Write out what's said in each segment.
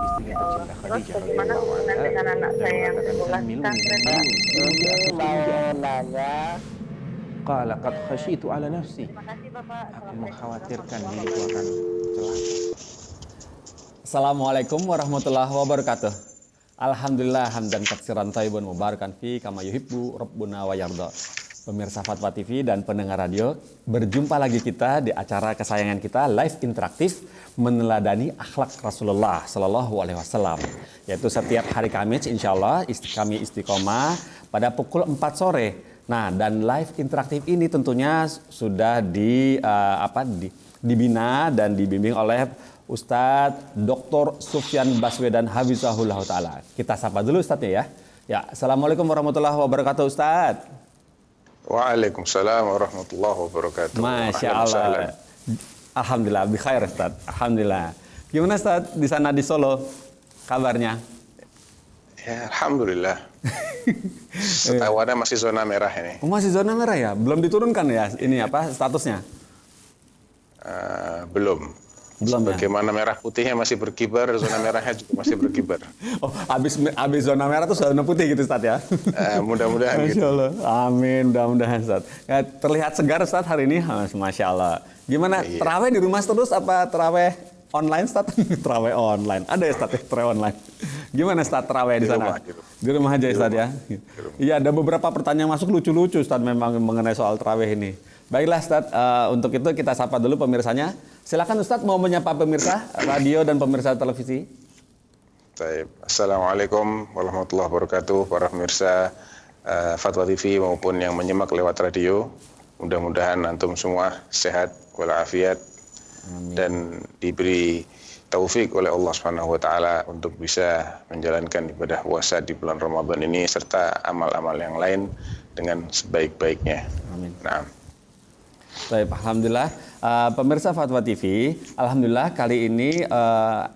istrinya tercinta Terus Khadijah bagaimana radhiyallahu hubungan anha dengan anak dan saya yang mengatakan sekolah zammiluni pesantren? zammiluni inni Ini akhsha mau alaykum. nanya. Qala qad khasyitu ala nafsi. Terima kasih Bapak. Aku Assalamualaikum mengkhawatirkan warahmatullahi diriku akan wabarakatuh. celaka. Assalamualaikum warahmatullahi wabarakatuh. Alhamdulillah hamdan katsiran thayyiban mubarakan fi kama yuhibbu rabbuna wa yarda. Pemirsa Fatwa TV dan pendengar radio, berjumpa lagi kita di acara kesayangan kita live interaktif meneladani akhlak Rasulullah Sallallahu Alaihi Wasallam, yaitu setiap hari Kamis insya Allah kami istiqomah pada pukul 4 sore. Nah, dan live interaktif ini tentunya sudah dibina dan dibimbing oleh Ustadz Dr. Sufyan Baswedan Hafizahullah Ta'ala. Kita sapa dulu Ustadznya ya. Ya, Assalamualaikum warahmatullahi wabarakatuh Ustadz. Waalaikumsalam warahmatullahi wabarakatuh. Masya Allah. Alhamdulillah, bi khair Ustadz. Alhamdulillah. Gimana Ustadz di sana di Solo kabarnya? Ya, alhamdulillah. Setahuannya masih zona merah ini. Oh, masih zona merah ya? Belum diturunkan ya ini statusnya? Belum. Belum ya? Bagaimana merah putihnya masih berkibar, zona merahnya juga masih berkibar. Oh, habis zona merah tuh zona putih gitu Ustadz ya? Mudah-mudahan Masya gitu. Allah. Amin, mudah-mudahan Ustadz. Ya, terlihat segar Ustadz hari ini. Masya Allah. Gimana, Iya. terawih di rumah terus apa terawih online Ustadz? Terawih online. Ada ya Ustadz terawih online? Gimana Ustadz terawih di sana? Di rumah aja Ustadz ya? Iya, ada beberapa pertanyaan masuk lucu-lucu Ustadz memang mengenai soal terawih ini. Baiklah Ustadz, untuk itu kita sapa dulu pemirsanya. Silakan Ustadz mau menyapa pemirsa radio dan pemirsa televisi. Baik. Assalamualaikum warahmatullahi wabarakatuh para pemirsa Fatwa TV maupun yang menyimak lewat radio. Mudah-mudahan antum semua sehat walafiat dan diberi taufik oleh Allah Subhanahu wa taala untuk bisa menjalankan ibadah puasa di bulan Ramadan ini serta amal-amal yang lain dengan sebaik-baiknya. Amin. Nah, Baik, alhamdulillah. Pemirsa Fatwa TV, alhamdulillah kali ini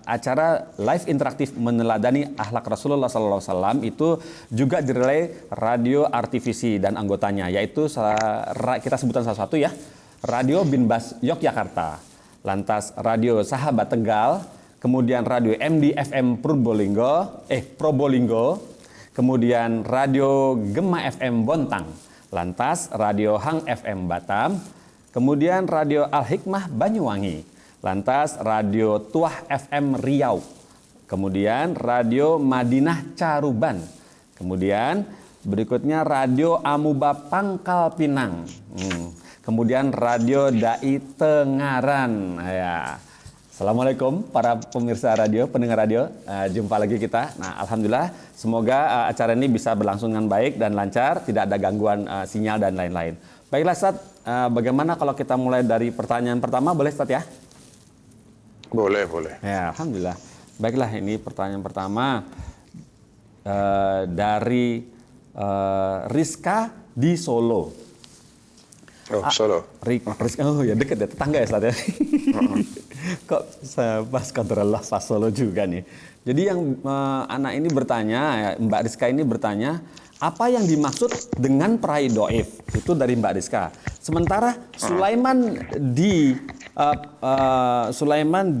acara live interaktif meneladani akhlak Rasulullah SAW itu juga direlay radio RTVC dan anggotanya, yaitu kita sebutkan salah satu ya, Radio Binbas Yogyakarta, lantas Radio Sahabat Tegal, kemudian Radio MD FM Probolinggo, kemudian Radio Gema FM Bontang, lantas Radio Hang FM Batam, kemudian Radio Al-Hikmah Banyuwangi, lantas Radio Tuah FM Riau, kemudian Radio Madinah Caruban, kemudian berikutnya Radio Amuba Pangkal Pinang, kemudian Radio Dai Tengaran. Ya. Assalamualaikum para pemirsa radio, pendengar radio, jumpa lagi kita. Nah, alhamdulillah semoga acara ini bisa berlangsung dengan baik dan lancar, tidak ada gangguan sinyal dan lain-lain. Baiklah Ustadz, bagaimana kalau kita mulai dari pertanyaan pertama, boleh Ustadz ya? boleh. Ya, alhamdulillah. Baiklah, ini pertanyaan pertama dari Rizka di Solo. Solo. Rizka, oh ya dekat ya, tetangga ya Ustadz ya. Kok saya pas kontrol pas Solo juga nih. Jadi yang anak ini bertanya, ya, Mbak Rizka ini bertanya, apa yang dimaksud dengan peraih doif? Itu dari Mbak Rizka. Sementara Sulaiman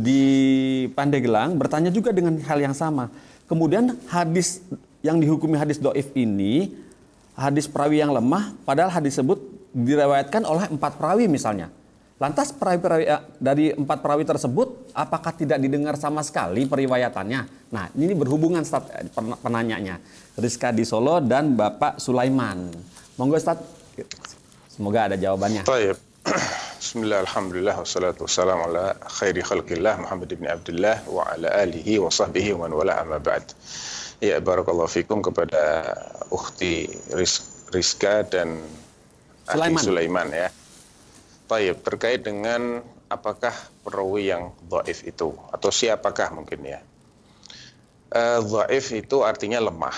di Pandeglang bertanya juga dengan hal yang sama. Kemudian hadis yang dihukumi hadis doif ini, hadis perawi yang lemah, padahal hadis tersebut diriwayatkan oleh 4 perawi misalnya. Lantas dari 4 perawi tersebut, apakah tidak didengar sama sekali periwayatannya? Nah, ini berhubungan Ustaz, penanyanya. Rizka di Solo dan Bapak Sulaiman. Monggo Ustaz, semoga ada jawabannya. Baik. Bismillah, alhamdulillah, wassalatu wassalamu ala khairi khalqillah Muhammad ibn Abdullah wa ala alihi wa sahbihi wa man wala amma ba'd. Ya, barakallahu fikum kepada ukhti Rizka dan Sulaiman ya. Baik, terkait dengan apakah perawi yang dhaif itu atau siapakah mungkin ya. Dhaif itu artinya lemah,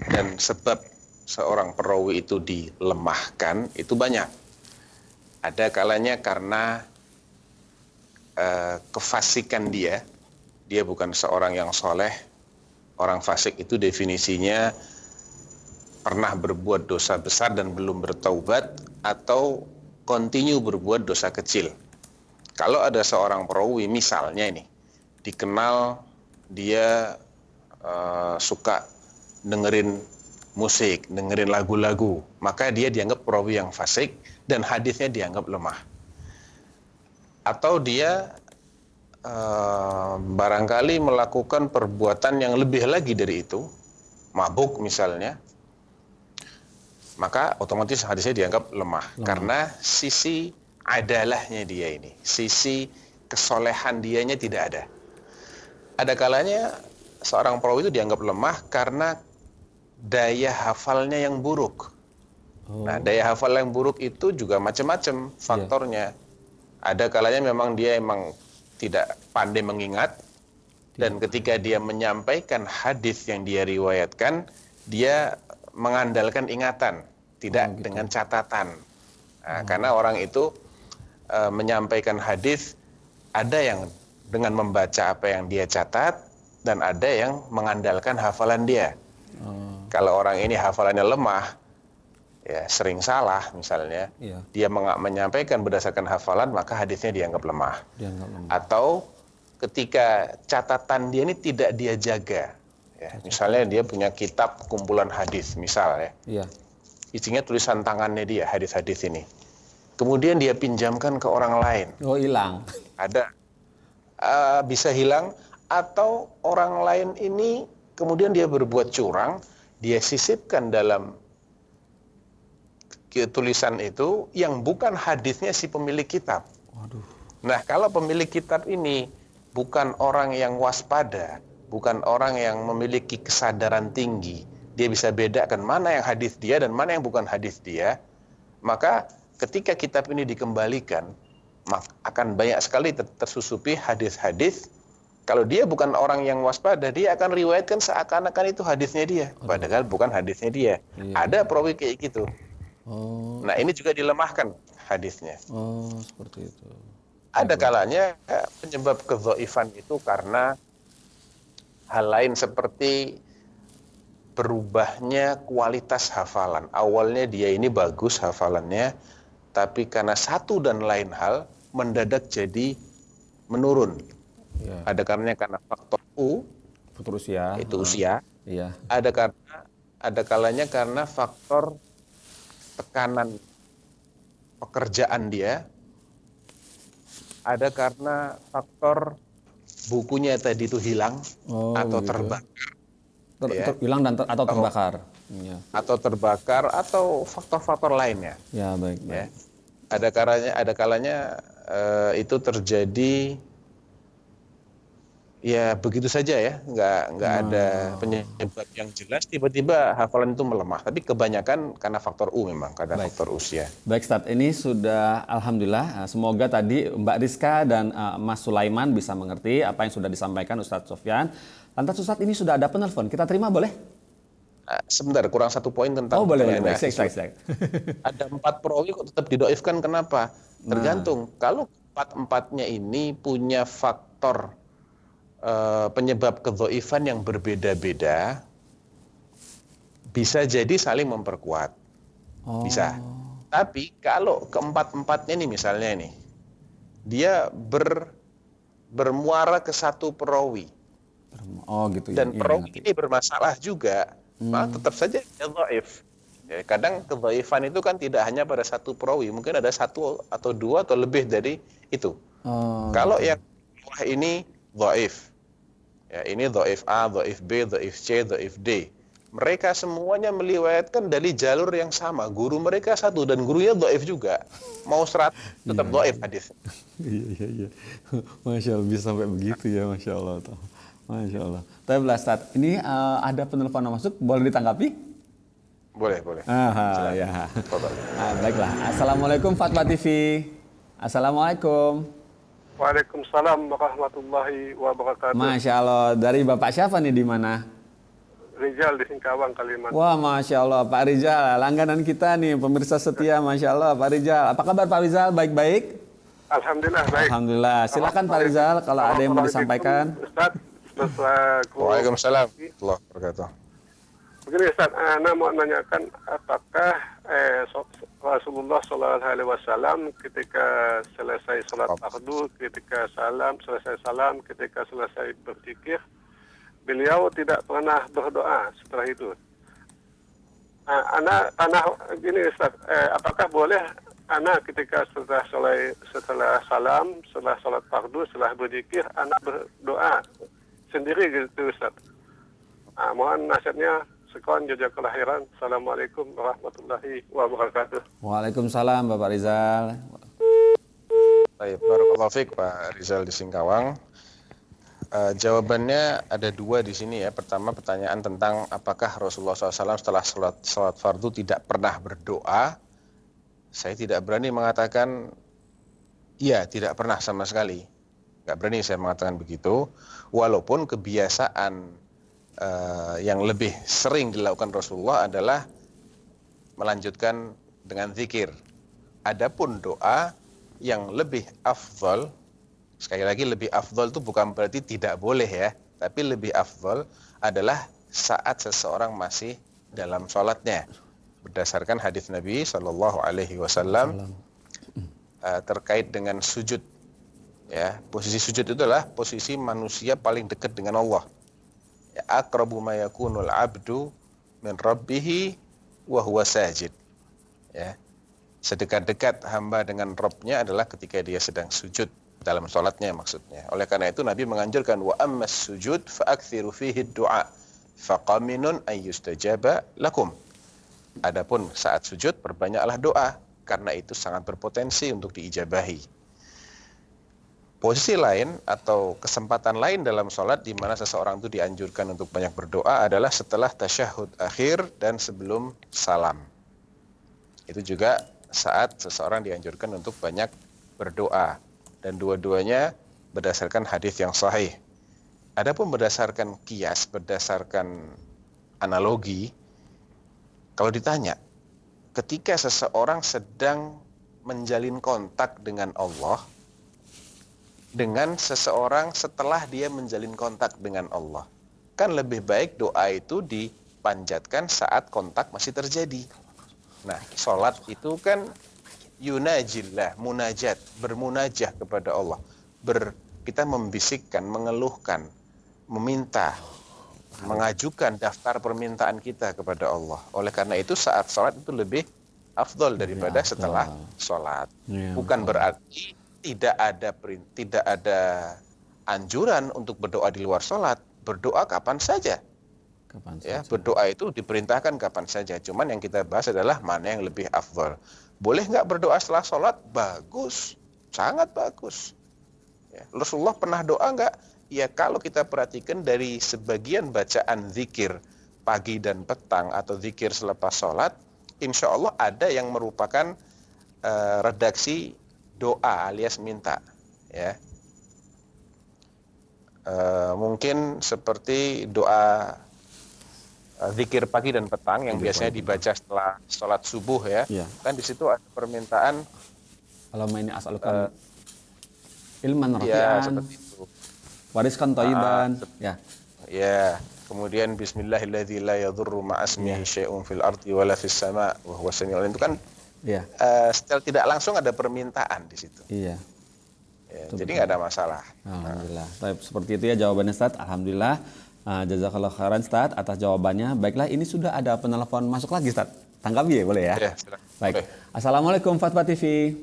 dan sebab seorang perawi itu dilemahkan itu banyak. Ada kalanya karena kefasikan dia bukan seorang yang soleh. Orang fasik itu definisinya pernah berbuat dosa besar dan belum bertaubat atau continue berbuat dosa kecil. Kalau ada seorang perawi misalnya ini, dikenal dia suka dengerin musik, dengerin lagu-lagu, maka dia dianggap perawi yang fasik dan hadisnya dianggap lemah. Atau dia barangkali melakukan perbuatan yang lebih lagi dari itu, mabuk misalnya, maka otomatis hadisnya dianggap lemah. Karena sisi adalahnya dia ini, sisi kesolehan dianya tidak ada. Ada kalanya seorang perawi itu dianggap lemah karena daya hafalnya yang buruk. Nah, daya hafal yang buruk itu juga macam-macam faktornya. Ada kalanya memang dia tidak pandai mengingat, dan ketika dia menyampaikan hadis yang dia riwayatkan, dia mengandalkan ingatan, tidak dengan catatan. Nah, karena orang itu menyampaikan hadis, ada yang dengan membaca apa yang dia catat, dan ada yang mengandalkan hafalan dia. Kalau orang ini hafalannya lemah, ya sering salah misalnya, dia menyampaikan berdasarkan hafalan, maka hadisnya dianggap lemah. Atau ketika catatan dia ini tidak dia jaga, ya, misalnya dia punya kitab kumpulan hadis, misal ya, isinya tulisan tangannya dia, hadis-hadis ini. Kemudian dia pinjamkan ke orang lain. Oh, hilang. Ada bisa hilang, atau orang lain ini kemudian dia berbuat curang, dia sisipkan dalam tulisan itu yang bukan hadisnya si pemilik kitab. Waduh. Nah, kalau pemilik kitab ini bukan orang yang waspada, bukan orang yang memiliki kesadaran tinggi, dia bisa bedakan mana yang hadis dia dan mana yang bukan hadis dia, maka ketika kitab ini dikembalikan, akan banyak sekali tersusupi hadis-hadis. Kalau dia bukan orang yang waspada, dia akan riwayatkan seakan-akan itu hadisnya dia, padahal bukan hadisnya dia. Ada perawi kayak gitu. Nah, ini juga dilemahkan hadisnya. Seperti itu. Ada kalanya penyebab kedhaifan itu karena hal lain seperti berubahnya kualitas hafalan. Awalnya dia ini bagus hafalannya, tapi karena satu dan lain hal mendadak jadi menurun. Ada karena faktor faktor usia. Itu usia. Iya. Ada kalanya karena faktor tekanan pekerjaan dia. Ada karena faktor bukunya tadi itu hilang atau terbakar. Hilang atau terbakar. Atau terbakar atau faktor-faktor lainnya. Ya, baik. Ya. Ada kalanya itu terjadi ya begitu saja ya, nggak ada penyebab yang jelas, tiba-tiba hafalan itu melemah. Tapi kebanyakan karena faktor memang karena faktor usia. Baik, Ustadz, ini sudah alhamdulillah. Semoga tadi Mbak Rizka dan Mas Sulaiman bisa mengerti apa yang sudah disampaikan Ustadz Sofyan. Lantas Ustadz, ini sudah ada penelpon, kita terima boleh? Sebentar, kurang satu poin tentang boleh. Ada 4 perawi kok tetap didoifkan, kenapa? Tergantung. Kalau 4-4-nya ini punya faktor penyebab kedhaifan yang berbeda-beda, bisa jadi saling memperkuat. Bisa. Tapi kalau keempat-empatnya nih misalnya nih, dia bermuara ke satu perawi. Gitu. Dan perawi ini bermasalah juga, maka tetap saja dia dhaif. Ya, kadang kedhaifan itu kan tidak hanya pada satu perawi, mungkin ada 1 atau 2 atau lebih dari itu. Kalau yang ini dhaif, ya ini dhaif A, dhaif B, dhaif C, dhaif D. Mereka semuanya meriwayatkan dari jalur yang sama. Guru mereka satu dan gurunya dhaif juga. Mau 100 tetap dhaif hadis. Iya. Masya Allah, bisa sampai begitu ya, Masya Allah. Masya Allah. Tapi Ustaz, ini ada penelpon masuk, boleh ditanggapi? Boleh. Ya. Baiklah. Assalamualaikum Fatwa TV. Assalamualaikum. Waalaikumsalam warahmatullahi wabarakatuh. Masya Allah. Dari Bapak siapa nih, di mana? Rizal di Singkawang, Kalimantan. Wah, Masya Allah, Pak Rizal, langganan kita nih, pemirsa setia, Masya Allah, Pak Rizal. Apa kabar Pak Rizal? Baik-baik? Alhamdulillah, baik. Alhamdulillah. Silakan Pak Rizal, kalau ada yang mau disampaikan. Ustaz, Waalaikumsalam warahmatullahi wabarakatuh. Begini Ustaz, Ana mau nanyakan apakah Rasulullah SAW ketika selesai salat fardu, ketika selesai salam, ketika selesai berzikir, beliau tidak pernah berdoa setelah itu. Ana gini Ustaz, apakah boleh Ana ketika setelah salam, setelah salat fardu, setelah berzikir, Ana berdoa sendiri gitu Ustaz? Mohon nasihatnya. Sekian, jazakallahu khairan. Assalamualaikum warahmatullahi wabarakatuh. Waalaikumsalam Bapak Rizal. Baik, barakallahu fiik Pak Rizal di Singkawang. Jawabannya ada dua di sini ya. Pertama, pertanyaan tentang apakah Rasulullah SAW setelah salat fardu tidak pernah berdoa. Saya tidak berani mengatakan iya, tidak pernah sama sekali. Nggak berani saya mengatakan begitu. Walaupun kebiasaan yang lebih sering dilakukan Rasulullah adalah melanjutkan dengan zikir. Adapun doa yang lebih afdal, sekali lagi lebih afdal itu bukan berarti tidak boleh ya, tapi lebih afdal adalah saat seseorang masih dalam sholatnya. Berdasarkan hadis Nabi SAW terkait dengan sujud. Ya, posisi sujud itu adalah posisi manusia paling dekat dengan Allah. Aqrabu ma yakunul abdu min rabbih wa huwa sajid. Ya. Sedekat-dekat hamba dengan Rabb-nya adalah ketika dia sedang sujud dalam salatnya maksudnya. Oleh karena itu Nabi menganjurkan wa ammas sujud fa'aktsiru fihi du'a faqaminun ay yustajaba lakum. Adapun saat sujud perbanyaklah doa karena itu sangat berpotensi untuk diijabahi. Posisi lain atau kesempatan lain dalam sholat di mana seseorang itu dianjurkan untuk banyak berdoa adalah setelah tasyahud akhir dan sebelum salam. Itu juga saat seseorang dianjurkan untuk banyak berdoa. Dan dua-duanya berdasarkan hadis yang sahih. Adapun berdasarkan qiyas, berdasarkan analogi, kalau ditanya, ketika seseorang sedang menjalin kontak dengan Allah, dengan seseorang setelah dia menjalin kontak dengan Allah, kan lebih baik doa itu dipanjatkan saat kontak masih terjadi. Nah, sholat itu kan yunajillah, munajat, bermunajah kepada Allah. Kita membisikkan, mengeluhkan, meminta, mengajukan daftar permintaan kita kepada Allah. Oleh karena itu saat sholat itu lebih afdol daripada setelah sholat. Bukan berarti tidak ada anjuran untuk berdoa di luar sholat. Berdoa kapan saja. Berdoa itu diperintahkan kapan saja. Cuman yang kita bahas adalah mana yang lebih afdal. Boleh nggak berdoa setelah sholat? Bagus, sangat bagus. Ya, Rasulullah pernah doa nggak? Ya, kalau kita perhatikan dari sebagian bacaan zikir pagi dan petang atau zikir selepas sholat, insya Allah ada yang merupakan redaksi doa alias minta, ya. Mungkin seperti doa zikir pagi dan petang yang biasanya dibaca setelah sholat subuh ya. Kan di situ ada permintaan Allahumma inni as'aluka ilman rafi'an, seperti itu. wariskan thayyiban, Ya. Kemudian bismillahilladzi la yadurru ma'asmihi syai'un fil ardi wala fis sama' wa huwas samiul alim. Itu kan secara tidak langsung ada permintaan di situ. Iya. Ya, jadi nggak ada masalah. Alhamdulillah. Seperti itu ya jawabannya Ustaz. Alhamdulillah. Jazakallah khairan Ustaz atas jawabannya. Baiklah, ini sudah ada penelpon masuk lagi Ustaz. Tanggapi ya, boleh ya? Ya, silakan. Baik. Boleh. Assalamualaikum Fatwa TV.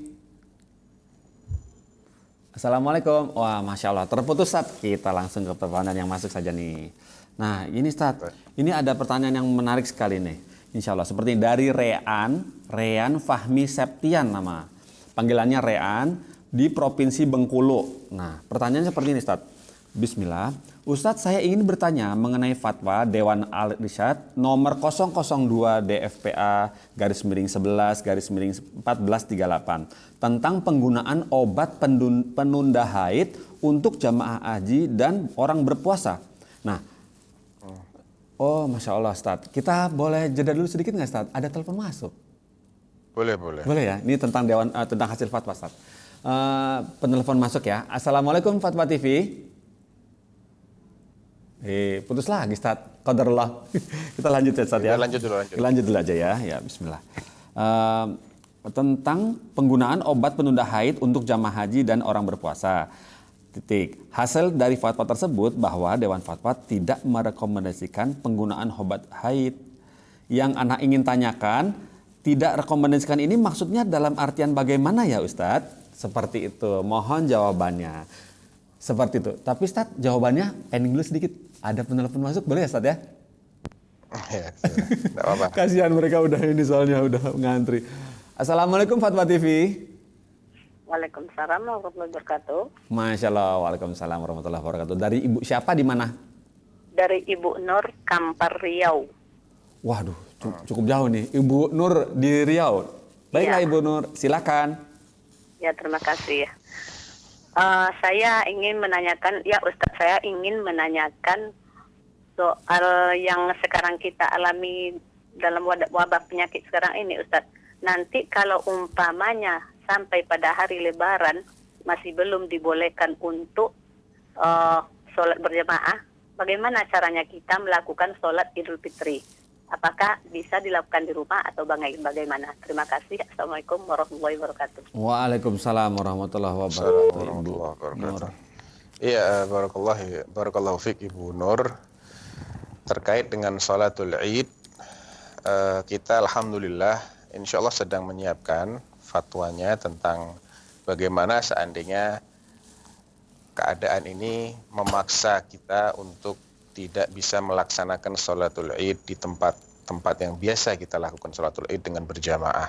Assalamualaikum. Wah, Masya Allah. Terputus Ustaz. Kita langsung ke pertanyaan yang masuk saja nih. Nah, ini Ustaz. Ini ada pertanyaan yang menarik sekali nih. Insya Allah, seperti dari Rean Fahmi Septian nama. Panggilannya Rean di Provinsi Bengkulu. Nah, pertanyaannya seperti ini Ustaz. Bismillah. Ustadz, saya ingin bertanya mengenai fatwa Dewan Al-Irsyad nomor 002 DFPA /11/1438 tentang penggunaan obat penunda haid untuk jamaah haji dan orang berpuasa. Nah, Masya Allah Ustadz. Kita boleh jeda dulu sedikit nggak Ustadz? Ada telepon masuk. Boleh. Boleh ya? Ini tentang tentang hasil fatwa Ustadz. Penelpon masuk ya. Assalamualaikum Fatwa TV. Putus lagi Ustaz. Qadarullah. Kita lanjut ya Ustaz ya. Lanjut dulu aja ya. Ya, bismillah. Tentang penggunaan obat penunda haid untuk jamaah haji dan orang berpuasa. Hasil dari fatwa tersebut bahwa Dewan Fatwa tidak merekomendasikan penggunaan obat haid. Yang anak ingin tanyakan, tidak rekomendasikan ini maksudnya dalam artian bagaimana ya Ustadz? Seperti itu, mohon jawabannya. Seperti itu. Tapi Ustadz, jawabannya pending dulu sedikit. Ada penelpon masuk, boleh ya Ustadz ya? Ya, tidak apa-apa. Kasihan mereka udah ini soalnya udah ngantri. Assalamualaikum Fatwa TV. Waalaikumsalam warahmatullahi wabarakatuh. Masya Allah, waalaikumsalam warahmatullahi wabarakatuh. Dari Ibu siapa di mana? Dari Ibu Nur, Kampar Riau. Waduh, cukup jauh nih. Ibu Nur di Riau. Baiklah Ya. Ibu Nur, silakan. Ya, terima kasih ya. Saya ingin menanyakan, ya Ustadz, saya ingin menanyakan soal yang sekarang kita alami dalam wabah penyakit sekarang ini Ustadz. Nanti kalau umpamanya sampai pada hari Lebaran masih belum dibolehkan untuk sholat berjamaah, bagaimana caranya kita melakukan sholat Idul Fitri? Apakah bisa dilakukan di rumah atau bagaimana? Terima kasih. Assalamualaikum warahmatullahi wabarakatuh. Waalaikumsalam warahmatullahi wabarakatuh. Warahmatullahi wabarakatuh. Iya, barakallahu fiik Ibu Nur. Terkait dengan sholatul Id, kita alhamdulillah insyaallah sedang menyiapkan fatwanya tentang bagaimana seandainya keadaan ini memaksa kita untuk tidak bisa melaksanakan sholatul Id di tempat yang biasa kita lakukan sholatul Id dengan berjamaah.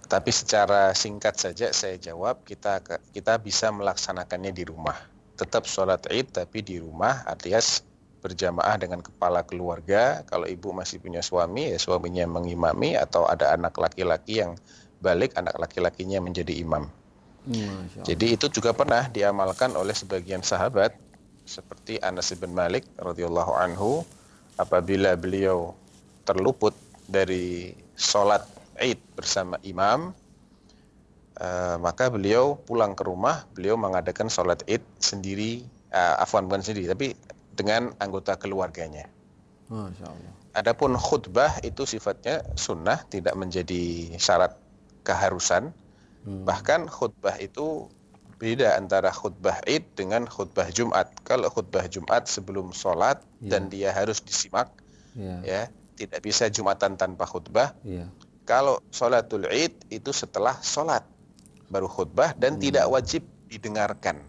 Tapi secara singkat saja saya jawab, kita bisa melaksanakannya di rumah. Tetap sholat Id tapi di rumah, alias berjamaah dengan kepala keluarga. Kalau ibu masih punya suami, ya suaminya mengimami, atau ada anak laki-laki yang balik, anak laki-lakinya menjadi imam. Jadi itu juga pernah diamalkan oleh sebagian sahabat seperti Anas bin Malik radhiyallahu anhu, apabila beliau terluput dari sholat Id bersama imam, maka beliau pulang ke rumah, beliau mengadakan sholat Id sendiri, bukan sendiri, tapi dengan anggota keluarganya. Masya Allah. Adapun khutbah itu sifatnya sunnah, tidak menjadi syarat keharusan. Bahkan khutbah itu beda antara khutbah Id dengan khutbah Jumat. Kalau khutbah Jumat sebelum sholat dan dia harus disimak, ya tidak bisa Jumatan tanpa khutbah. Kalau sholatul Id itu setelah sholat baru khutbah dan tidak wajib didengarkan.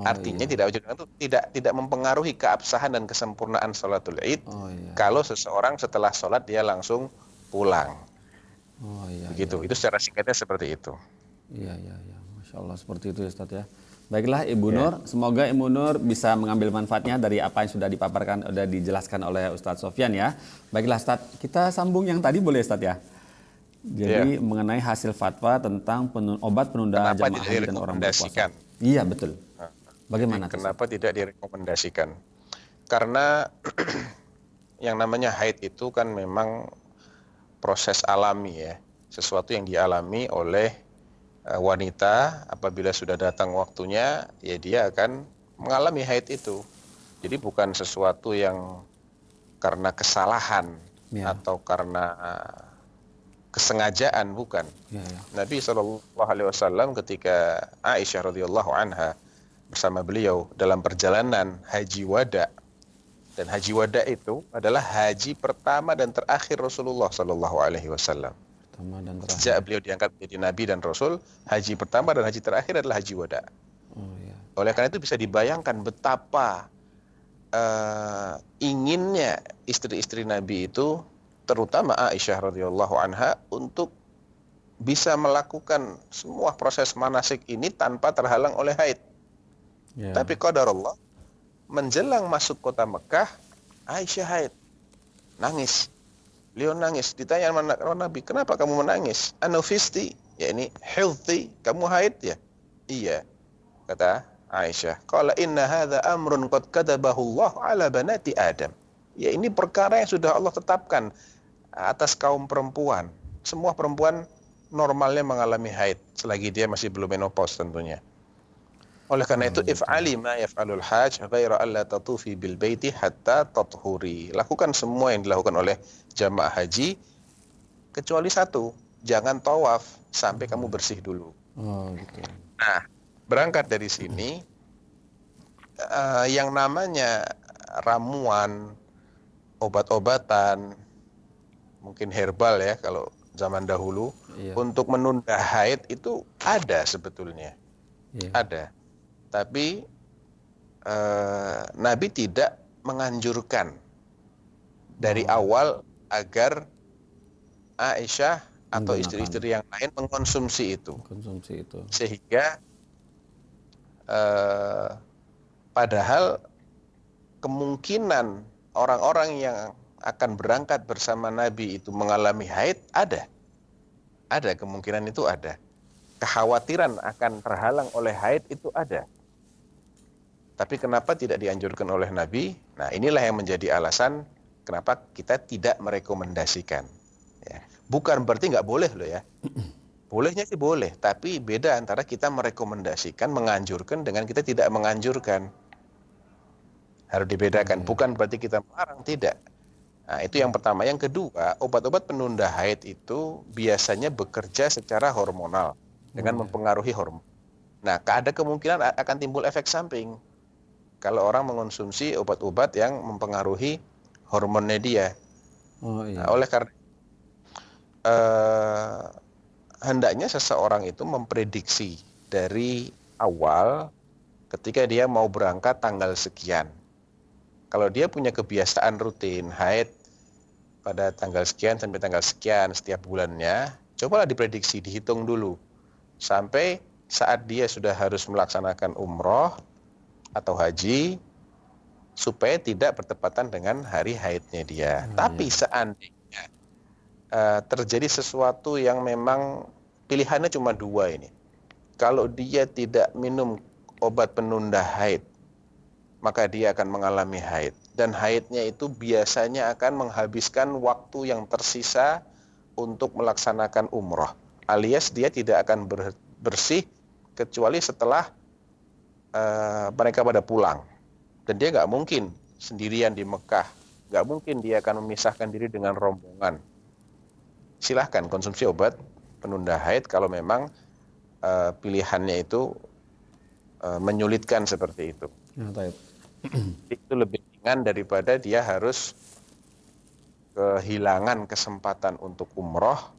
Artinya tidak wajib itu tidak mempengaruhi keabsahan dan kesempurnaan sholatul Id. Kalau seseorang setelah sholat dia langsung pulang. Begitu. Itu secara singkatnya seperti itu. Iya. Masya Allah, seperti itu ya Ustadz ya. Baiklah Ibu Nur, semoga Ibu Nur bisa mengambil manfaatnya dari apa yang sudah dipaparkan, sudah dijelaskan oleh Ustadz Sofyan ya. Baiklah Ustadz, kita sambung yang tadi boleh Ustadz ya. Jadi mengenai hasil fatwa tentang obat penunda jamaah haji dan orang berpuasa. Iya betul. Bagaimana? Kenapa tidak direkomendasikan? Karena yang namanya haid itu kan memang proses alami ya, sesuatu yang dialami oleh wanita. Apabila sudah datang waktunya, ya dia akan mengalami haid itu. Jadi bukan sesuatu yang karena kesalahan atau karena kesengajaan, bukan. Nabi SAW ketika Aisyah radhiyallahu anha bersama beliau dalam perjalanan haji wada, dan haji wada itu adalah haji pertama dan terakhir Rasulullah SAW. Sejak beliau diangkat menjadi Nabi dan Rasul, haji pertama dan haji terakhir adalah haji wada. Oleh karena itu bisa dibayangkan betapa inginnya istri-istri Nabi itu, terutama Aisyah radhiyallahu anha, untuk bisa melakukan semua proses manasik ini tanpa terhalang oleh haid. Tapi qadarullah, menjelang masuk kota Mekah, Aisyah haid, nangis. Beliau nangis. Ditanya Nabi, kenapa kamu menangis? Anufisti, ya ini healthy, kamu haid ya? Iya, kata Aisyah. Qala inna hadza amrun qad katabahu Allah ala banati Adam. Ya ini perkara yang sudah Allah tetapkan atas kaum perempuan. Semua perempuan normalnya mengalami haid selagi dia masih belum menopause tentunya. Oleh karena itu, if'ali ma yaf'alul hajj ghaira alla tatufi bil baiti hatta tathuri. Lakukan semua yang dilakukan oleh jamaah haji kecuali satu, jangan tawaf sampai kamu bersih dulu. Oh, gitu. Nah, berangkat dari sini, yang namanya ramuan, obat-obatan, mungkin herbal ya kalau zaman dahulu, Iya. untuk menunda haid itu ada sebetulnya. Iya. Ada. Tapi Nabi tidak menganjurkan dari awal agar Aisyah atau Menggunakan. istri-istri yang lain mengkonsumsi itu. Konsumsi itu. Sehingga padahal kemungkinan orang-orang yang akan berangkat bersama Nabi itu mengalami haid ada. Ada kemungkinan itu ada. Kekhawatiran akan terhalang oleh haid itu ada. Tapi kenapa tidak dianjurkan oleh Nabi? Nah, inilah yang menjadi alasan kenapa kita tidak merekomendasikan. Ya. Bukan berarti nggak boleh loh ya. Bolehnya sih boleh, tapi beda antara kita merekomendasikan, menganjurkan dengan kita tidak menganjurkan. Harus dibedakan. Bukan berarti kita melarang, tidak. Nah, itu yang pertama. Yang kedua, obat-obat penunda haid itu biasanya bekerja secara hormonal dengan mempengaruhi hormon. Nah, ada kemungkinan akan timbul efek samping kalau orang mengonsumsi obat-obat yang mempengaruhi hormonnya dia. Oh, iya. Nah, oleh karena hendaknya seseorang itu memprediksi dari awal ketika dia mau berangkat tanggal sekian. Kalau dia punya kebiasaan rutin haid pada tanggal sekian sampai tanggal sekian setiap bulannya, cobalah diprediksi, dihitung dulu sampai saat dia sudah harus melaksanakan umroh atau haji supaya tidak bertepatan dengan hari haidnya dia. Tapi seandainya terjadi sesuatu yang memang pilihannya cuma dua ini. Kalau dia tidak minum obat penunda haid, maka dia akan mengalami haid. Dan haidnya itu biasanya akan menghabiskan waktu yang tersisa untuk melaksanakan umroh. Alias dia tidak akan bersih kecuali setelah mereka pada pulang. Dan dia nggak mungkin sendirian di Mekah. Nggak mungkin dia akan memisahkan diri dengan rombongan. Silahkan konsumsi obat penunda haid kalau memang pilihannya itu menyulitkan seperti itu. Ya, baik. Itu lebih ringan daripada dia harus kehilangan kesempatan untuk umroh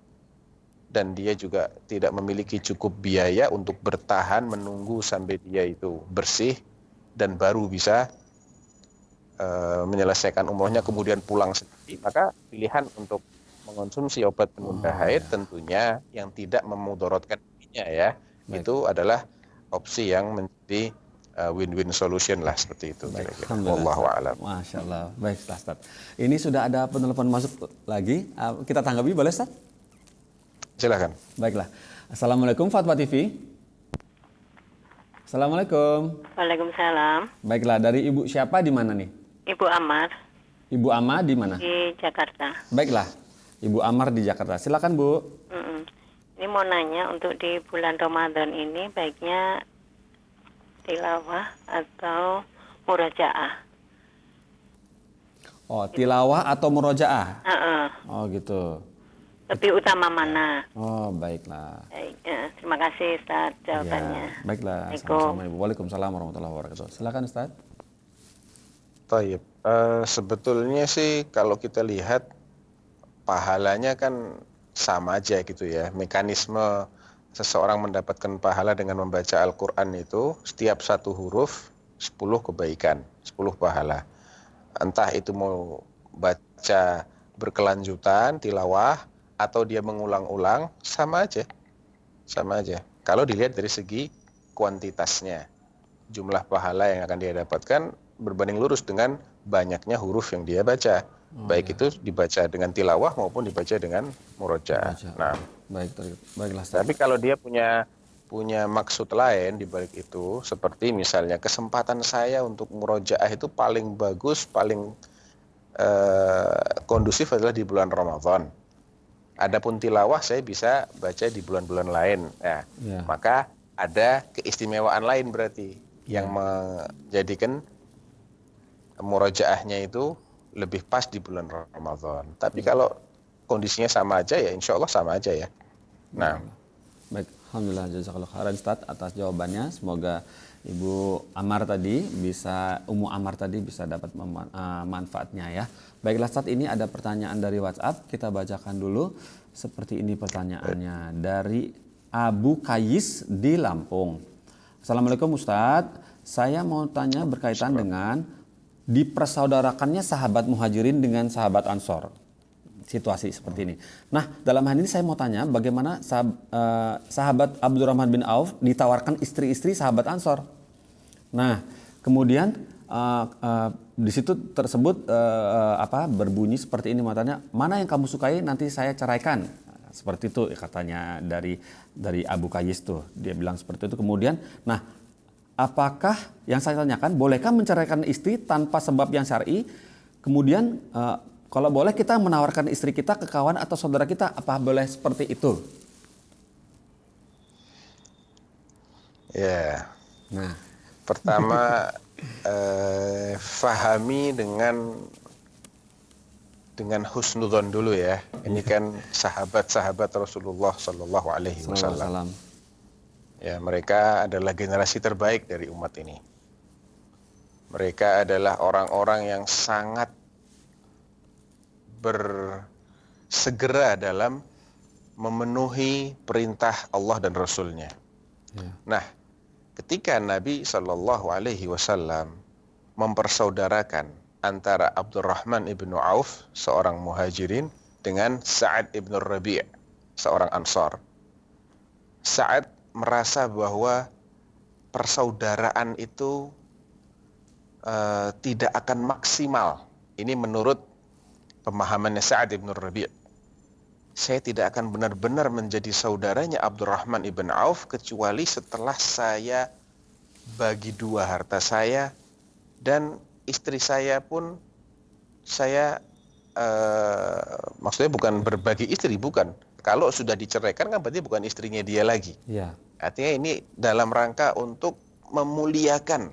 dan dia juga tidak memiliki cukup biaya untuk bertahan menunggu sampai dia itu bersih dan baru bisa menyelesaikan umrohnya kemudian pulang sendiri. Maka pilihan untuk mengonsumsi obat penunda haid tentunya yang tidak memudaratkan dirinya ya. Baik. Itu adalah opsi yang menjadi win-win solution lah seperti itu. Baik, Kira-kira. alhamdulillah, Wallahu Ustaz. a'lam. Masya Allah. Baik, Ustaz. Ini sudah ada penelpon masuk lagi. Kita tanggapi boleh, Ustaz? Silakan. Baiklah. Assalamualaikum Fatwa TV. Assalamualaikum. Waalaikumsalam. Baiklah, dari Ibu siapa di mana nih? Ibu Amar Ibu Ama di mana? di Jakarta. Baiklah, Ibu Amar di Jakarta. Silakan, Bu. Ini mau nanya untuk di bulan Ramadan ini baiknya tilawah atau murajaah? Oh, tilawah atau murojaah? Heeh. Oh, gitu. Lebih utama mana? Oh, baiklah. Baik, terima kasih Ustaz jawabannya. Ya, baiklah. Assalamualaikum. Sama-sama, Ibu. Waalaikumsalam warahmatullahi wabarakatuh. Silakan, Ustaz. Taib. Sebetulnya sih kalau kita lihat pahalanya kan sama aja gitu ya. Mekanisme seseorang mendapatkan pahala dengan membaca Al-Quran itu setiap satu huruf 10 kebaikan, 10 pahala. Entah itu mau baca berkelanjutan, tilawah, atau dia mengulang-ulang, sama aja. Sama aja. Kalau dilihat dari segi kuantitasnya, jumlah pahala yang akan dia dapatkan berbanding lurus dengan banyaknya huruf yang dia baca. Baik itu dibaca dengan tilawah maupun dibaca dengan murojaah. Nah, Baiklah, Ustaz. tapi kalau dia punya maksud lain di balik itu, seperti misalnya kesempatan saya untuk murojaah itu paling bagus, paling kondusif adalah di bulan Ramadan. Adapun tilawah saya bisa baca di bulan-bulan lain. Ya, Ya. maka ada keistimewaan lain berarti yang menjadikan murojaahnya itu lebih pas di bulan Ramadan. Tapi kalau kondisinya sama aja ya insya Allah sama aja ya. Nah, baik, alhamdulillah jazakallahu khairan Ustaz atas jawabannya. Semoga Ibu Amar tadi bisa, Ummu Amar tadi bisa dapat manfaatnya ya. Baiklah Ustaz, ini ada pertanyaan dari WhatsApp, kita bacakan dulu. Seperti ini pertanyaannya dari Abu Kayis di Lampung. Assalamualaikum Ustaz, saya mau tanya berkaitan dengan dipersaudarakannya sahabat Muhajirin dengan sahabat Ansor. Situasi seperti ini. Nah, dalam hal ini saya mau tanya bagaimana sahabat Abdurrahman bin Auf ditawarkan istri-istri sahabat Ansor. Nah, kemudian di situ tersebut berbunyi seperti ini, matanya, mana yang kamu sukai nanti saya ceraikan. Seperti itu katanya dari Abu Kayis tuh. Dia bilang seperti itu. Kemudian, nah, apakah yang saya tanyakan, bolehkah menceraikan istri tanpa sebab yang syar'i? Kemudian kalau boleh kita menawarkan istri kita ke kawan atau saudara kita, apa boleh seperti itu? ya. Nah, Pertama fahami dengan husnudzon dulu ya. Ini kan sahabat-sahabat Rasulullah Sallallahu Alaihi Wasallam. salam. Ya, mereka adalah generasi terbaik dari umat ini. Mereka adalah orang-orang yang sangat bersegera dalam memenuhi perintah Allah dan Rasul-Nya. Ya. Nah, ketika Nabi Shallallahu Alaihi Wasallam mempersaudarakan antara Abdurrahman ibnu Auf, seorang muhajirin, dengan Sa'ad ibnu Rabi', seorang Ansar. Sa'ad merasa bahwa persaudaraan itu tidak akan maksimal. Ini menurut pemahamannya Sa'ad ibnu Rabi'. Saya tidak akan benar-benar menjadi saudaranya Abdurrahman ibn Auf kecuali setelah saya bagi dua harta saya, dan istri saya pun saya maksudnya bukan berbagi istri, bukan. Kalau sudah diceraikan kan berarti bukan istrinya dia lagi. Ya. Artinya ini dalam rangka untuk memuliakan.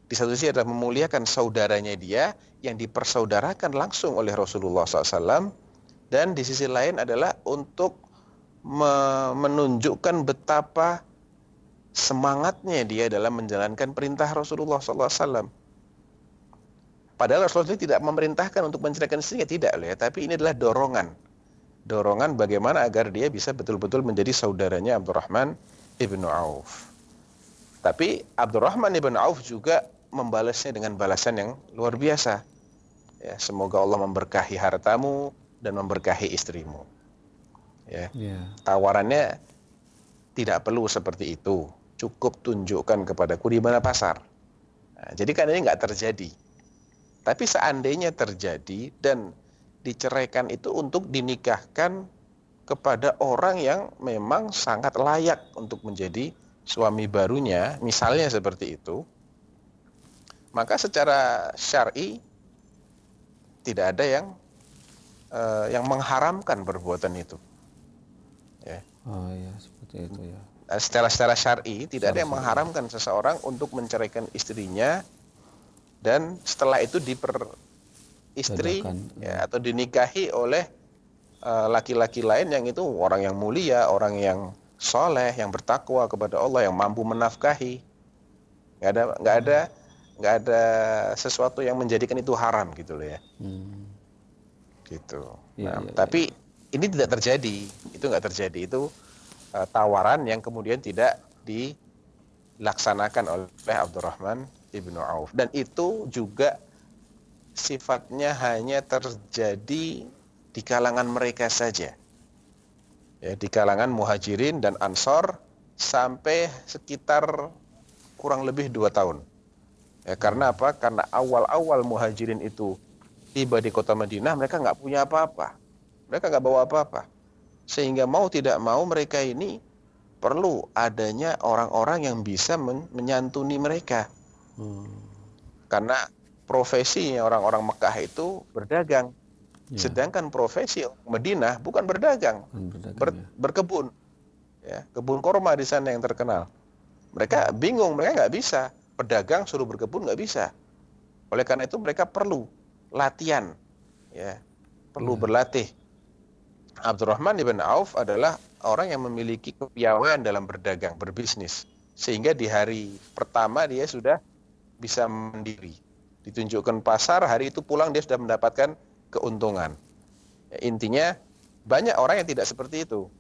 Di satu sisi adalah memuliakan saudaranya dia yang dipersaudarakan langsung oleh Rasulullah SAW. Dan di sisi lain adalah untuk menunjukkan betapa semangatnya dia dalam menjalankan perintah Rasulullah SAW. Padahal Rasulullah tidak memerintahkan untuk menceraikan istrinya, tidak loh ya. Tapi ini adalah dorongan bagaimana agar dia bisa betul-betul menjadi saudaranya Abdurrahman ibnu Auf. Tapi Abdurrahman ibnu Auf juga membalasnya dengan balasan yang luar biasa. Ya, semoga Allah memberkahi hartamu dan memberkahi istrimu. Ya. Tawarannya tidak perlu seperti itu. Cukup tunjukkan kepadaku di mana pasar. Nah, jadi kan ini nggak terjadi. Tapi seandainya terjadi dan diceraikan itu untuk dinikahkan kepada orang yang memang sangat layak untuk menjadi suami barunya, misalnya seperti itu, maka secara syar'i tidak ada yang mengharamkan perbuatan itu. Ya. Oh iya, seperti itu ya. Secara syar'i tidak ada yang mengharamkan seseorang untuk menceraikan istrinya dan setelah itu istri ya, atau dinikahi oleh laki-laki lain yang itu orang yang mulia, orang yang soleh, yang bertakwa kepada Allah, yang mampu menafkahi. Nggak ada sesuatu yang menjadikan itu haram gitu loh ya. Gitu. Tapi ini tidak terjadi, itu nggak terjadi, itu tawaran yang kemudian tidak dilaksanakan oleh Abdurrahman ibnu Auf, dan itu juga sifatnya hanya terjadi di kalangan mereka saja, ya, di kalangan Muhajirin dan Ansor sampai sekitar kurang lebih 2 tahun. Ya, karena apa? Karena awal-awal Muhajirin itu tiba di kota Madinah, mereka nggak punya apa-apa. Mereka nggak bawa apa-apa. Sehingga mau tidak mau mereka ini perlu adanya orang-orang yang bisa menyantuni mereka. Karena profesi orang-orang Mekah itu berdagang. Sedangkan profesi Madinah bukan berdagang, berkebun. ya, kebun korma di sana yang terkenal. Mereka bingung, mereka nggak bisa. Pedagang suruh berkebun nggak bisa. Oleh karena itu mereka perlu latihan, ya, perlu berlatih. Abdurrahman ibn Auf adalah orang yang memiliki kepiawaian dalam berdagang, berbisnis. Sehingga di hari pertama dia sudah bisa mandiri. Ditunjukkan pasar, hari itu pulang dia sudah mendapatkan keuntungan. Ya, intinya banyak orang yang tidak seperti itu.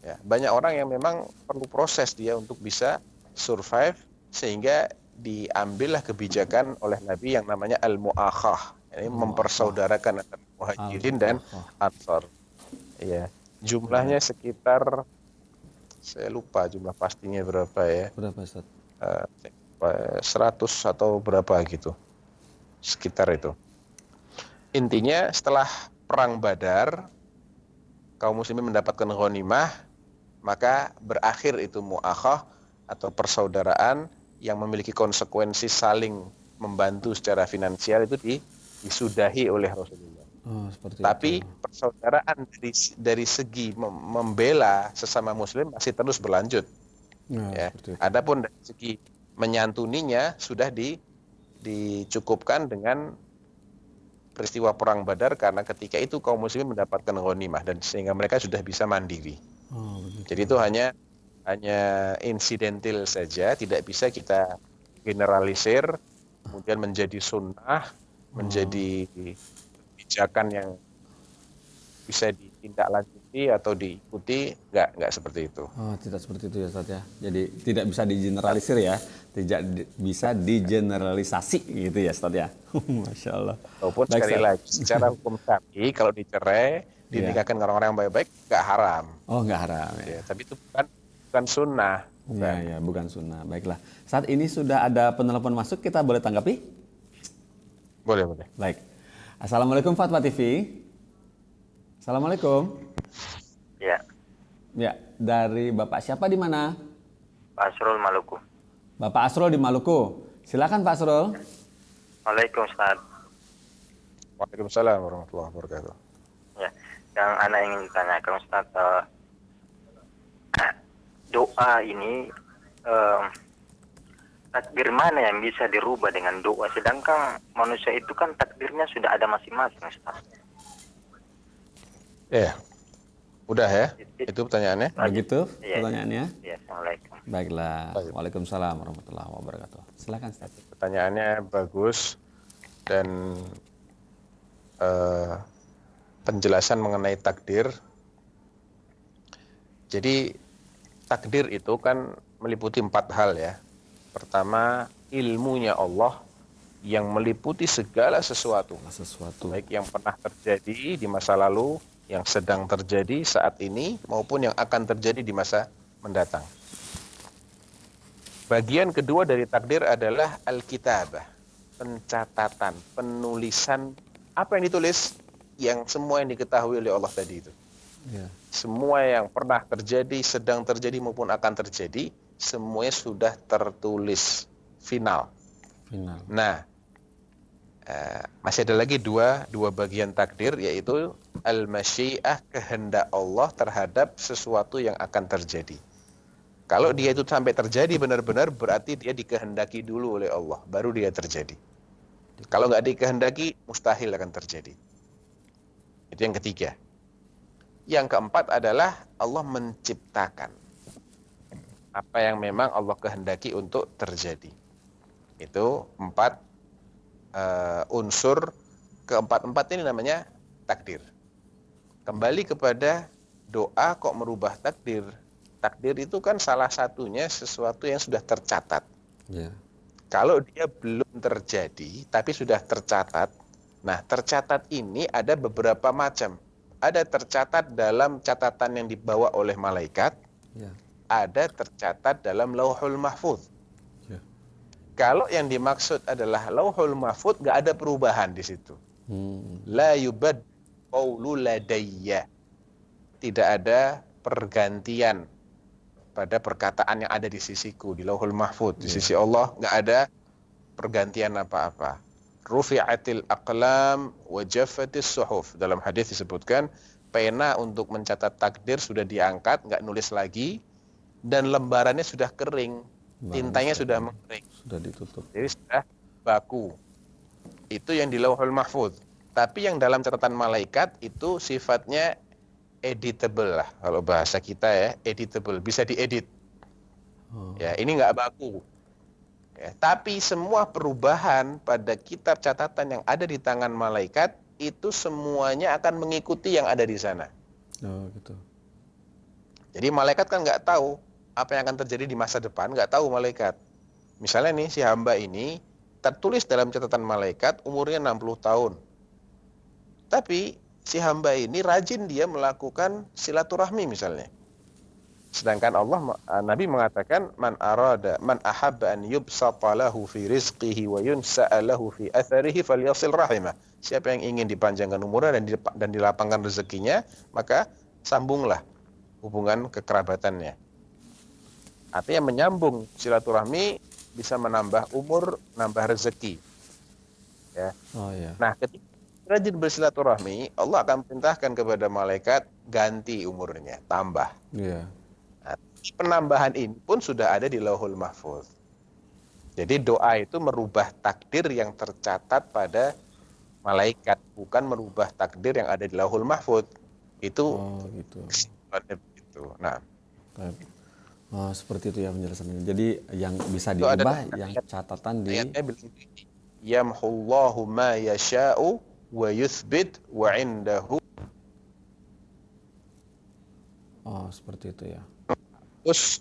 Ya, banyak orang yang memang perlu proses dia untuk bisa survive, sehingga diambillah kebijakan oleh Nabi yang namanya al-mu'akhah. Ini mempersaudarakan antara muhajirin dan ansor. Ya, jumlahnya sekitar, saya lupa jumlah pastinya berapa ya. Berapa Ustaz? 100 atau berapa gitu. Sekitar itu. Intinya setelah perang Badar, kaum muslimin mendapatkan ghanimah, maka berakhir itu mu'akhah atau persaudaraan yang memiliki konsekuensi saling membantu secara finansial itu disudahi oleh Rasulullah. Oh, seperti Tapi itu. persaudaraan dari segi membela sesama muslim masih terus berlanjut. Ya. Seperti itu. Adapun dari segi menyantuninya sudah dicukupkan dengan peristiwa perang Badar, karena ketika itu kaum muslimin mendapatkan ghanimah dan sehingga mereka sudah bisa mandiri. Jadi itu hanya insidental saja, tidak bisa kita generalisir kemudian menjadi sunnah, menjadi kebijakan yang bisa ditindaklanjuti atau diikuti, enggak seperti itu. Oh, tidak seperti itu ya Ustaz ya. Jadi tidak bisa digeneralisir ya, tidak bisa digeneralisasi gitu ya Ustaz ya. Masya Allah. Walaupun Baik, sekali Ustaz. lagi secara hukum syar'i kalau dicerai dinikahkan dengan orang-orang yang baik-baik enggak haram. Oh, nggak haram ya. Ya, tapi itu bukan sunnah. Iya, bukan sunnah. Baiklah. Saat ini sudah ada penelpon masuk, kita boleh tanggapi? Boleh. Baik. Assalamualaikum Fatwa TV. Assalamualaikum. Ya, Ya, dari Bapak siapa di mana? Pak Asrul Maluku. Bapak Asrul di Maluku. Silakan Pak Asrul. Waalaikumsalam. Waalaikumsalam warahmatullahi wabarakatuh. Ya, yang anak ingin tanyakan Ustaz, doa ini takdir mana yang bisa dirubah dengan doa, sedangkan manusia itu kan takdirnya sudah ada masing-masing Ustaz. Ya. Udah ya? Itu pertanyaannya. Begitu Iya. pertanyaannya? Ya, Assalamualaikum. Baiklah. Waalaikumsalam warahmatullahi wabarakatuh. Silakan Ustaz. Pertanyaannya bagus dan penjelasan mengenai takdir. Jadi takdir itu kan meliputi 4 hal ya. Pertama, ilmunya Allah yang meliputi segala sesuatu. Baik yang pernah terjadi di masa lalu, yang sedang terjadi saat ini, maupun yang akan terjadi di masa mendatang. Bagian kedua dari takdir adalah al-kitabah, pencatatan, penulisan apa yang ditulis, yang semua yang diketahui oleh Allah tadi itu. Ya. Semua yang pernah terjadi, sedang terjadi maupun akan terjadi, semuanya sudah tertulis final. Nah, masih ada lagi dua bagian takdir, yaitu al-masyiah, kehendak Allah terhadap sesuatu yang akan terjadi. Kalau dia itu sampai terjadi benar-benar, berarti dia dikehendaki dulu oleh Allah, baru dia terjadi. Kalau nggak dikehendaki, mustahil akan terjadi. Itu yang ketiga. Yang keempat adalah Allah menciptakan apa yang memang Allah kehendaki untuk terjadi. Itu 4 unsur. Keempat-empat ini namanya takdir. Kembali kepada doa kok merubah takdir. Takdir itu kan salah satunya sesuatu yang sudah tercatat. Ya. Kalau dia belum terjadi tapi sudah tercatat, nah tercatat ini ada beberapa macam. Ada tercatat dalam catatan yang dibawa oleh malaikat, Ya. ada tercatat dalam lauhul mahfuz. Ya. Kalau yang dimaksud adalah lauhul mahfuz, nggak ada perubahan di situ. La yubad qawlu ladayya. Tidak ada pergantian pada perkataan yang ada di sisiku, di lauhul mahfuz. Di sisi Allah nggak ada pergantian apa-apa. Rufi'atil aqlam wa jaffatis suhuf. Dalam hadis disebutkan pena untuk mencatat takdir sudah diangkat, nggak nulis lagi, dan lembarannya sudah kering, tintanya sudah mengering, Sudah ditutup. jadi sudah baku. Itu yang di Lauhul Mahfuz. Tapi yang dalam catatan malaikat itu sifatnya editable lah, kalau bahasa kita ya, editable, bisa diedit. Ya, ini nggak baku. Ya, tapi semua perubahan pada kitab catatan yang ada di tangan malaikat itu semuanya akan mengikuti yang ada di sana. Oh gitu. Jadi malaikat kan nggak tahu apa yang akan terjadi di masa depan, nggak tahu malaikat. Misalnya nih si hamba ini tertulis dalam catatan malaikat umurnya 60 tahun. Tapi si hamba ini rajin dia melakukan silaturahmi misalnya. Sedangkan Nabi mengatakan man ahabba an yubsata lahu fi rizqihi wa yunsa'a lahu fi atharihi falyasil rahimah. Siapa yang ingin dipanjangkan umurnya dan dilapangkan rezekinya, maka sambunglah hubungan kekerabatannya. Artinya menyambung silaturahmi bisa menambah umur, nambah rezeki. Ya. Oh iya. Nah, ketika rajin bersilaturahmi, Allah akan perintahkan kepada malaikat ganti umurnya, tambah. Iya. Nah, penambahan ini pun sudah ada di Lauhul Mahfuz. Jadi doa itu merubah takdir yang tercatat pada malaikat, bukan merubah takdir yang ada di Lauhul Mahfuz. Itu gitu. Begitu. Nah, oh, seperti itu ya penjelasannya. Jadi yang bisa diubah yang catatan di ayatnya bilang yamhullahu ma yasha'u wa yuthbit wa indahu. Oh, seperti itu ya. Terus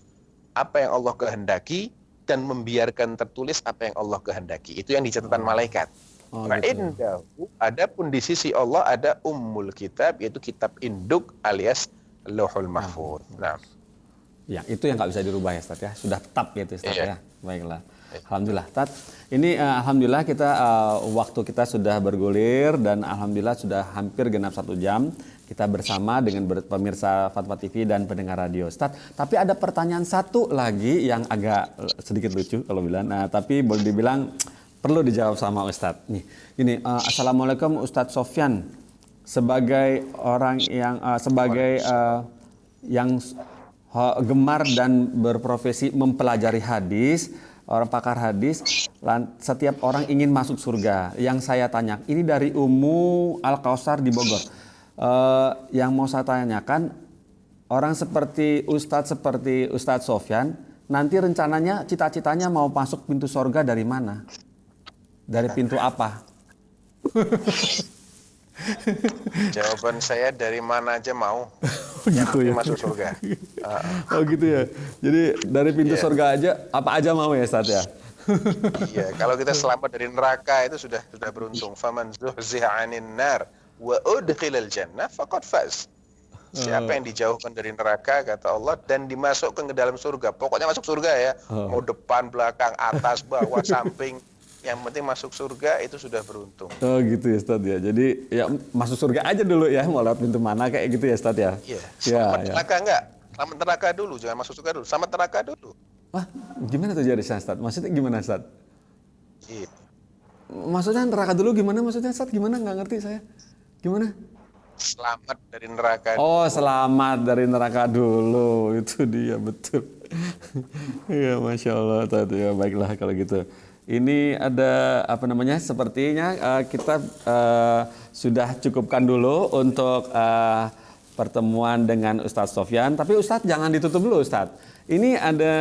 apa yang Allah kehendaki dan membiarkan tertulis apa yang Allah kehendaki. Itu yang dicatatkan malaikat. Oh, Wa gitu. indahu, adapun di sisi Allah ada ummul kitab, yaitu kitab induk alias Lauhul Mahfuz. Nah, Ya, itu yang nggak bisa dirubah ya Ustaz ya. Sudah tetap gitu Ustaz Iya. ya. Baiklah. Alhamdulillah. Ustaz, ini alhamdulillah kita waktu kita sudah bergulir dan alhamdulillah sudah hampir genap 1 jam kita bersama dengan pemirsa Fatwa TV dan pendengar radio. Ustaz, tapi ada pertanyaan satu lagi yang agak sedikit lucu kalau bilang. Nah, tapi boleh dibilang perlu dijawab sama Ustaz. Nih, ini Assalamualaikum Ustaz Sofyan. Sebagai orang yang yang gemar dan berprofesi mempelajari hadis, orang pakar hadis, setiap orang ingin masuk surga. Yang saya tanya, ini dari Ummu Al-Kausar di Bogor. Yang mau saya tanyakan, orang seperti Ustadz Sofyan, nanti rencananya, cita-citanya mau masuk pintu surga dari mana? Dari pintu apa? jawaban saya dari mana aja mau. Gitu ya. Masuk surga. Oh gitu ya. Jadi dari pintu surga aja, apa aja mau ya Ustaz ya? Iya, kalau kita selamat dari neraka itu sudah beruntung. Faman zuhziha 'anil nar wa udkhilal jannah faqad faz. Siapa yang dijauhkan dari neraka kata Allah dan dimasukkan ke dalam surga. Pokoknya masuk surga ya. Mau depan, belakang, atas, bawah, samping. Yang penting masuk surga itu sudah beruntung. Oh gitu ya Ustaz ya. Jadi ya masuk surga aja dulu ya, mau lewat pintu mana kayak gitu ya Ustaz ya. Iya. Ya, Selamat neraka enggak? Selamat neraka dulu, jangan masuk surga dulu. Selamat neraka dulu. Wah, gimana tuh jadi Ustaz? Maksudnya gimana Ustaz? Iya. Maksudnya neraka dulu gimana? Maksudnya Ustaz gimana? Nggak ngerti saya. Gimana? Selamat dari neraka. Oh, selamat dari neraka dulu. Itu dia, betul. Iya, Masya Allah. Ya, baiklah kalau gitu. Ini ada apa namanya? Sepertinya kita sudah cukupkan dulu untuk pertemuan dengan Ustadz Sofyan. Tapi Ustadz jangan ditutup dulu Ustadz. Ini ada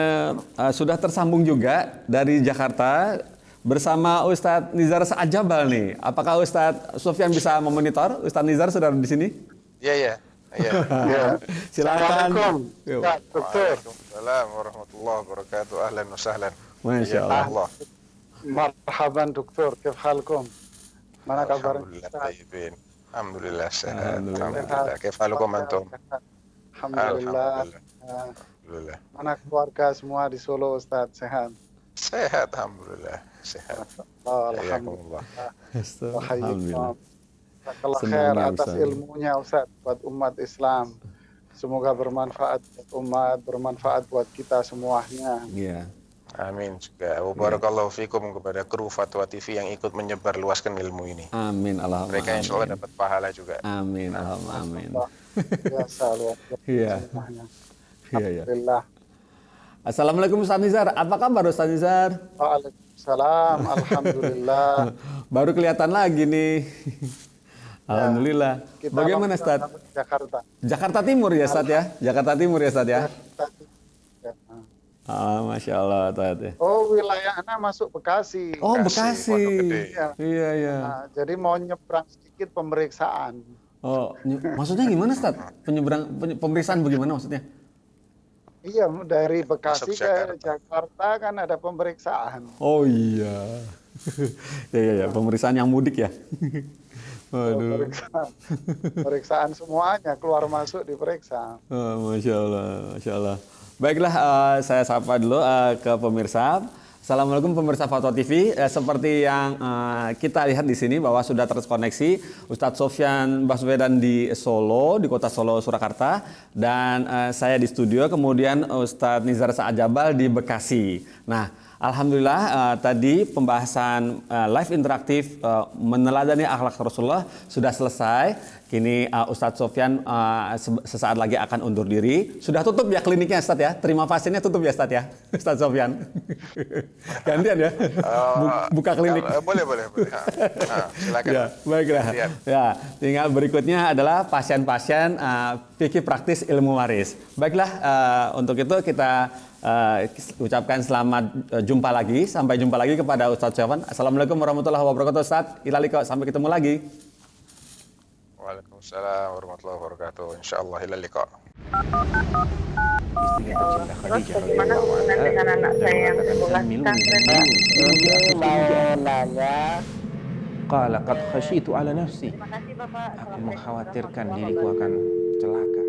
sudah tersambung juga dari Jakarta bersama Ustadz Nizar Sa'ajabal nih. Apakah Ustadz Sofyan bisa memonitor? Ustadz Nizar sudah di sini? Iya. Silakan. Assalamualaikum. Ya, dokter. Waalaikumsalam warahmatullahi wabarakatuh. Ahlan wa sahlan. Masya Allah. Marhaban dokter, kif halkum? Mana Alhamdulillah kabarnya? tayyibin. Alhamdulillah sehat. Alhamdulillah. Alhamdulillah. Kif halukum antum? Alhamdulillah. Alhamdulillah. Mana keluarga semua di Solo Ustaz, sehat? Sehat alhamdulillah. Sehat. Alhamdulillah. Alhamdulillah. Jazakallah khair Semuanya, atas Ustaz. ilmunya Ustaz buat umat Islam. Semoga bermanfaat buat umat, bermanfaat buat kita semuanya. Iya. Amin juga. Barakallahu fikum kepada kru Fatwa TV yang ikut menyebar luaskan ilmu ini. Amin. Allahumma Mereka insya Allah amin. dapat pahala juga. Amin. Allahumma amin. Biasa luar biasa. Iya. Semuanya. Iya, iya. Alhamdulillah. Assalamualaikum Ustaz Nizar. Apa kabar Ustaz Nizar? Waalaikumsalam. Alhamdulillah. Baru kelihatan lagi nih. Alhamdulillah. Kita Bagaimana Ustaz? Jakarta. Jakarta Timur ya Ustaz ya? Jakarta Timur ya Ustaz ya? Ya. Masya Allah Ustaz ya. Oh, wilayah Ana masuk Bekasi. Oh Bekasi, Bekasi. Pondok Gede. Iya. Iya iya. Nah, jadi mau nyebrang sedikit pemeriksaan. Oh maksudnya gimana Ustaz? Pemeriksaan bagaimana maksudnya? Iya, dari Bekasi Masuk ke Jakarta. Jakarta kan ada pemeriksaan. Oh iya. Ya pemeriksaan yang mudik ya. Waduh. Pemeriksaan semuanya, keluar masuk diperiksa. Oh, Masya Allah, Masya Allah. Baiklah, saya sapa dulu ke pemirsa. Assalamualaikum pemirsa Fatwa TV. Seperti yang kita lihat di sini bahwa sudah terkoneksi Ustadz Sofyan Baswedan di Solo, di kota Solo, Surakarta. Dan saya di studio, kemudian Ustadz Nizar Sa'ajabal di Bekasi. Nah, alhamdulillah tadi pembahasan live interaktif meneladani akhlak Rasulullah sudah selesai. Kini Ustadz Sofyan sesaat lagi akan undur diri. Sudah tutup ya kliniknya Ustadz ya? Terima pasiennya tutup ya Ustadz ya? Ustadz Sofyan. Gantian ya? Buka klinik. Boleh. Silakan. Ya, baiklah. Gantian. Ya, tinggal berikutnya adalah pasien-pasien fikih praktis ilmu waris. Baiklah, untuk itu kita ucapkan selamat jumpa lagi. Sampai jumpa lagi kepada Ustadz Sofyan. Assalamualaikum warahmatullahi wabarakatuh Ustadz. Sampai ketemu lagi. Waalaikumsalam warahmatullahi wabarakatuh. Insyaallah ila liqa. Istrinya tercinta Terus Khadijah bagaimana radhiyallahu hubungan anha dengan anak saya yang dan sekolah mengatakan minum pesantren, minum. Ini mau nanya, Qala qad khasyitu ala nafsi. Terima kasih Bapak. Aku mengkhawatirkan diriku akan celaka.